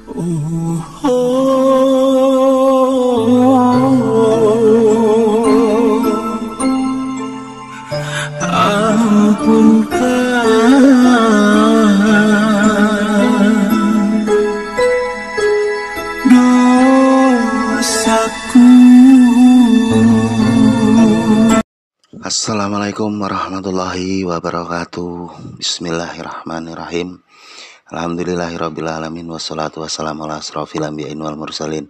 Assalamualaikum warahmatullahi wabarakatuh. Bismillahirrahmanirrahim. Alhamdulillahirrabbilalamin. Wassalatu wassalamu ala asrofil anbiyain wal mursalin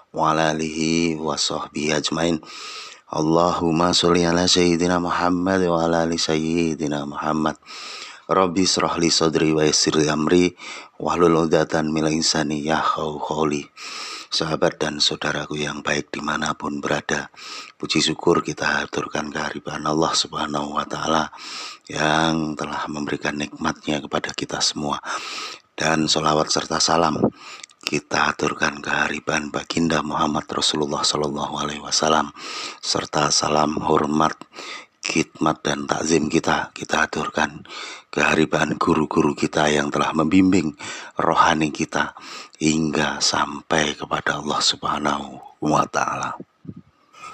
wa ala alihi wa sahbihi ajmain. Allahumma sholli ala sayyidina Muhammad wa ala ali sayyidina Muhammad. Rabbi shrah li sadri wa yassir li amri wahlul 'uqdatam min lisani yafqahu qawli. Sahabat dan saudaraku yang baik dimanapun berada, puji syukur kita haturkan kehadiran Allah Subhanahu wa Ta'ala yang telah memberikan nikmatnya kepada kita semua. Dan sholawat serta salam kita haturkan kehadiran baginda Muhammad Rasulullah Sallallahu Alaihi Wasallam, serta salam hormat, khidmat dan takzim kita haturkan kehadiran guru-guru kita yang telah membimbing rohani kita hingga sampai kepada Allah Subhanahu wa Ta'ala.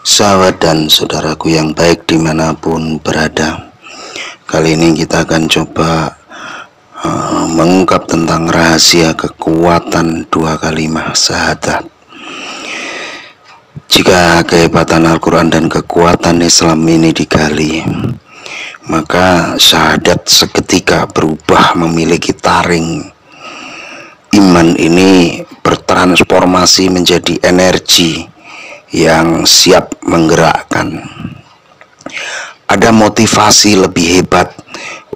Sahabat dan saudaraku yang baik dimanapun berada, kali ini kita akan coba mengungkap tentang rahasia kekuatan dua kalimat syahadat. Jika kehebatan Al-Quran dan kekuatan Islam ini digali, maka syahadat seketika berubah memiliki taring. Iman ini bertransformasi menjadi energi yang siap menggerakkan. Ada motivasi lebih hebat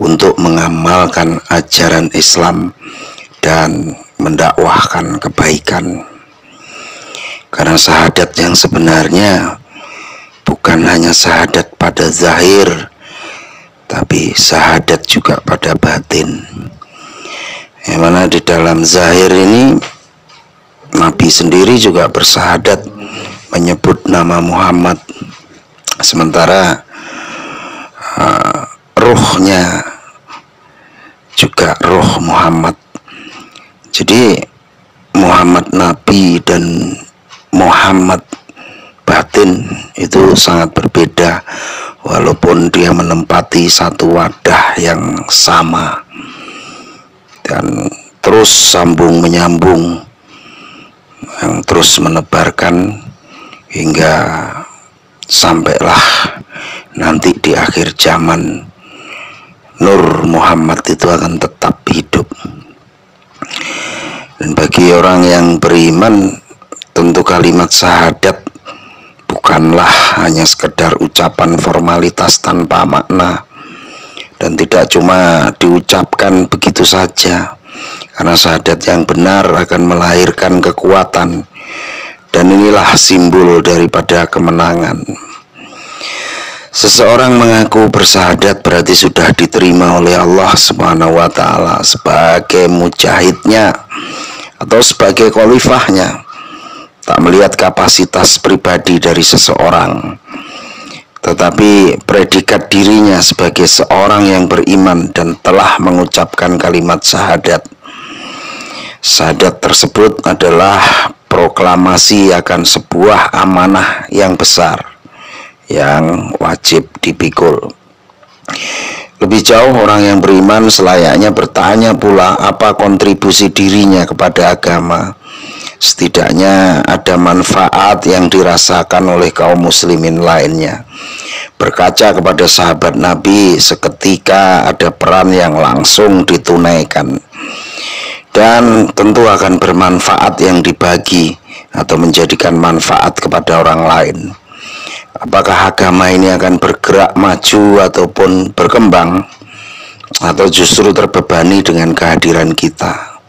untuk mengamalkan ajaran Islam dan mendakwahkan kebaikan. Karena syahadat yang sebenarnya bukan hanya syahadat pada zahir, tapi syahadat juga pada batin. Yang mana di dalam zahir ini Nabi sendiri juga bersyahadat menyebut nama Muhammad, sementara ruhnya juga ruh Muhammad. Jadi Muhammad Nabi dan Muhammad batin itu sangat berbeda, walaupun dia menempati satu wadah yang sama dan terus sambung menyambung, yang terus menebarkan hingga sampailah nanti di akhir zaman Nur Muhammad itu akan tetap hidup. Dan bagi orang yang beriman, tentu kalimat syahadat bukanlah hanya sekedar ucapan formalitas tanpa makna, dan tidak cuma diucapkan begitu saja, karena syahadat yang benar akan melahirkan kekuatan, dan inilah simbol daripada kemenangan. Seseorang mengaku bersyahadat berarti sudah diterima oleh Allah Subhanahu wa Ta'ala sebagai mujahidnya atau sebagai khalifahnya, tak melihat kapasitas pribadi dari seseorang, tetapi predikat dirinya sebagai seorang yang beriman dan telah mengucapkan kalimat syahadat. Syahadat tersebut adalah proklamasi akan sebuah amanah yang besar yang wajib dipikul. Lebih jauh, orang yang beriman selayaknya bertanya pula apa kontribusi dirinya kepada agama. Setidaknya ada manfaat yang dirasakan oleh kaum muslimin lainnya. Berkaca kepada sahabat Nabi, seketika ada peran yang langsung ditunaikan, dan tentu akan bermanfaat yang dibagi atau menjadikan manfaat kepada orang lain. Apakah agama ini akan bergerak maju ataupun berkembang, atau justru terbebani dengan kehadiran kita?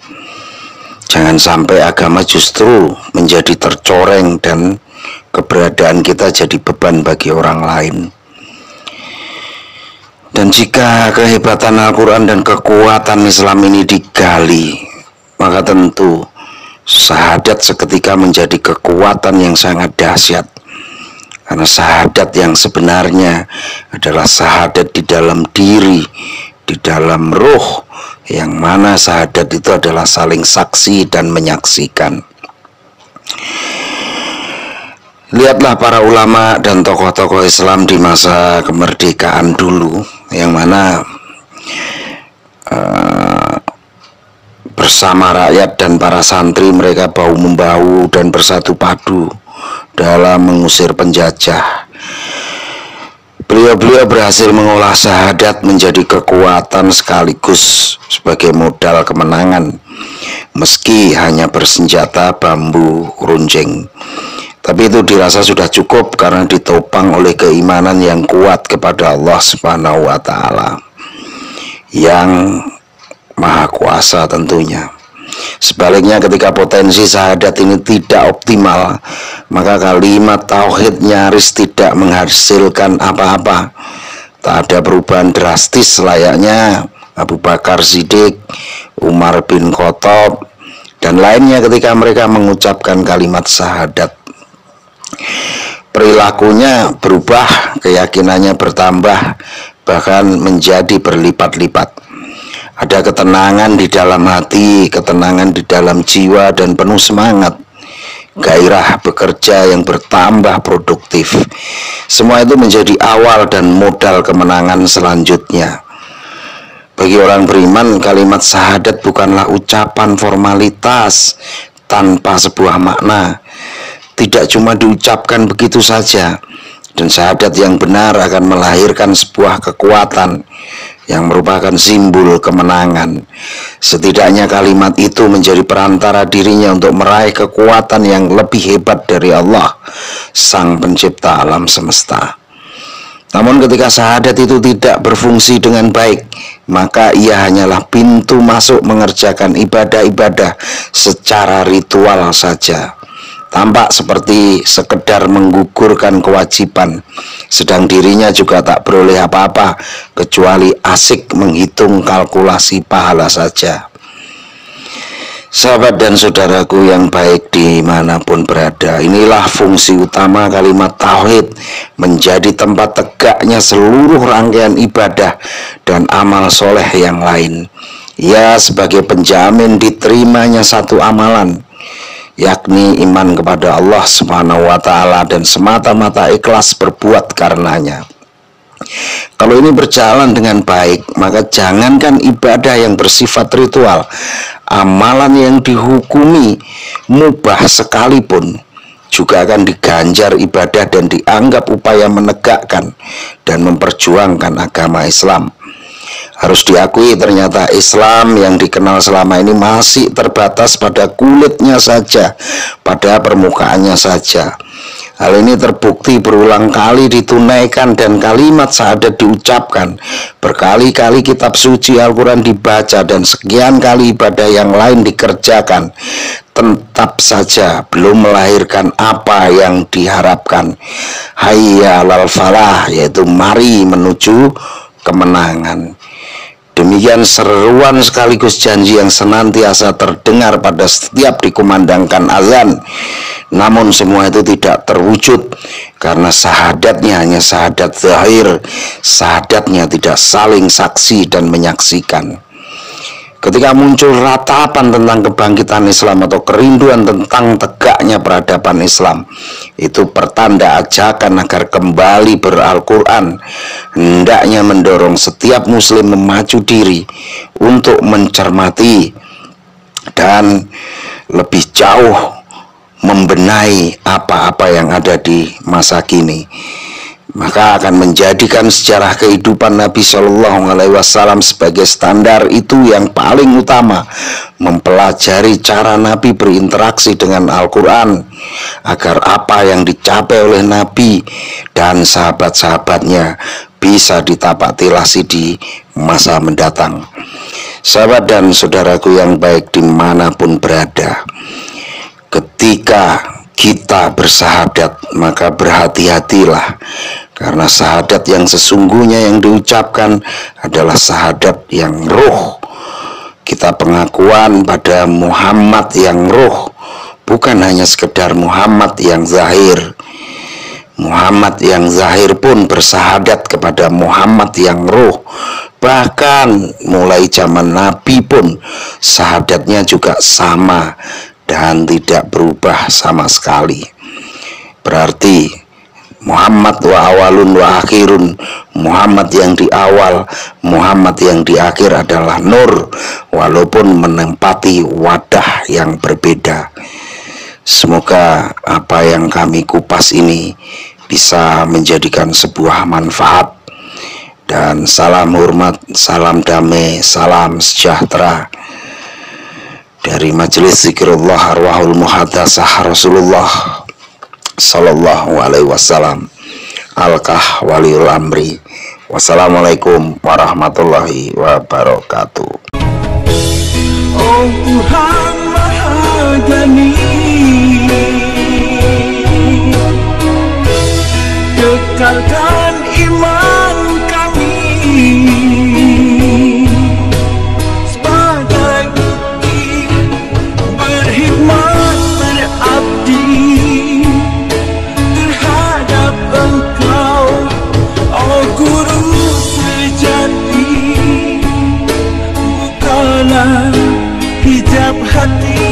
Jangan sampai agama justru menjadi tercoreng dan keberadaan kita jadi beban bagi orang lain. Dan jika kehebatan Al-Quran dan kekuatan Islam ini digali, maka tentu syahadat seketika menjadi kekuatan yang sangat dahsyat. Karena syahadat yang sebenarnya adalah syahadat di dalam diri di dalam ruh, yang mana syahadat itu adalah saling saksi dan menyaksikan. Lihatlah para ulama dan tokoh-tokoh Islam di masa kemerdekaan dulu, yang mana bersama rakyat dan para santri mereka bahu-membahu dan bersatu padu dalam mengusir penjajah. Beliau berhasil mengolah syahadat menjadi kekuatan sekaligus sebagai modal kemenangan, meski hanya bersenjata bambu runcing. Tapi itu dirasa sudah cukup karena ditopang oleh keimanan yang kuat kepada Allah Subhanahu wa Ta'ala yang Maha Kuasa tentunya. Sebaliknya, ketika potensi syahadat ini tidak optimal, maka kalimat tauhid nyaris tidak menghasilkan apa-apa. Tak ada perubahan drastis layaknya Abu Bakar Siddiq, Umar bin Khattab, dan lainnya ketika mereka mengucapkan kalimat syahadat. Perilakunya berubah, keyakinannya bertambah, bahkan menjadi berlipat-lipat. Ada ketenangan di dalam hati, ketenangan di dalam jiwa, dan penuh semangat. Gairah bekerja yang bertambah produktif. Semua itu menjadi awal dan modal kemenangan selanjutnya. Bagi orang beriman, kalimat syahadat bukanlah ucapan formalitas tanpa sebuah makna. Tidak cuma diucapkan begitu saja. Dan syahadat yang benar akan melahirkan sebuah kekuatan yang merupakan simbol kemenangan. Setidaknya kalimat itu menjadi perantara dirinya untuk meraih kekuatan yang lebih hebat dari Allah, Sang Pencipta alam semesta. Namun ketika syahadat itu tidak berfungsi dengan baik, maka ia hanyalah pintu masuk mengerjakan ibadah-ibadah secara ritual saja. Tampak seperti sekedar menggugurkan kewajiban, sedang dirinya juga tak beroleh apa-apa kecuali asik menghitung kalkulasi pahala saja. Sahabat dan saudaraku yang baik dimanapun berada, inilah fungsi utama kalimat tauhid, menjadi tempat tegaknya seluruh rangkaian ibadah dan amal soleh yang lain. Ia sebagai penjamin diterimanya satu amalan, yakni iman kepada Allah Subhanahu wa Ta'ala dan semata-mata ikhlas berbuat karenanya. Kalau ini berjalan dengan baik, maka jangankan ibadah yang bersifat ritual, amalan yang dihukumi mubah sekalipun juga akan diganjar ibadah dan dianggap upaya menegakkan dan memperjuangkan agama Islam. Harus diakui ternyata Islam yang dikenal selama ini masih terbatas pada kulitnya saja, pada permukaannya saja. Hal ini terbukti berulang kali ditunaikan dan kalimat syahadat diucapkan. Berkali-kali kitab suci Al-Quran dibaca dan sekian kali ibadah yang lain dikerjakan. Tetap saja belum melahirkan apa yang diharapkan. Hayya 'alal falah, yaitu mari menuju kemenangan. Demikian seruan sekaligus janji yang senantiasa terdengar pada setiap dikumandangkan azan. Namun semua itu tidak terwujud karena syahadatnya hanya syahadat zahir. Syahadatnya tidak saling saksi dan menyaksikan. Ketika muncul ratapan tentang kebangkitan Islam atau kerinduan tentang tegaknya peradaban Islam, itu pertanda ajakan agar kembali ber-Al-Quran. Hendaknya mendorong setiap muslim memacu diri untuk mencermati dan lebih jauh membenahi apa-apa yang ada di masa kini. Maka akan menjadikan sejarah kehidupan Nabi Shallallahu Alaihi Wasallam sebagai standar itu yang paling utama. Mempelajari cara Nabi berinteraksi dengan Al-Quran, agar apa yang dicapai oleh Nabi dan sahabat-sahabatnya bisa ditapaktilasi di masa mendatang. Sahabat dan saudaraku yang baik dimanapun berada, ketika kita bersahadat, maka berhati-hatilah, karena syahadat yang sesungguhnya yang diucapkan adalah syahadat yang ruh. Kita pengakuan pada Muhammad yang ruh, bukan hanya sekedar Muhammad yang zahir. Muhammad yang zahir pun bersahadat kepada Muhammad yang ruh, Bahkan mulai zaman Nabi pun syahadatnya juga sama dan tidak berubah sama sekali. Berarti Muhammad wa awalun wa akhirun, Muhammad yang di awal, Muhammad yang di akhir adalah nur, walaupun menempati wadah yang berbeda. Semoga apa yang kami kupas ini bisa menjadikan sebuah manfaat. Dan salam hormat, salam damai, salam sejahtera dari Majelis Zikrullah Arwahul Muhadasah Rasulullah Sallallahu Alaihi Wasallam, Alkah Waliul Amri. Wassalamualaikum warahmatullahi wabarakatuh. Oh Tuhan Mahagani, kekalkan iman kami sebagai bukti berkhidmat berabdi terhadap Engkau, oh Guru sejati. Bukalah hijab hati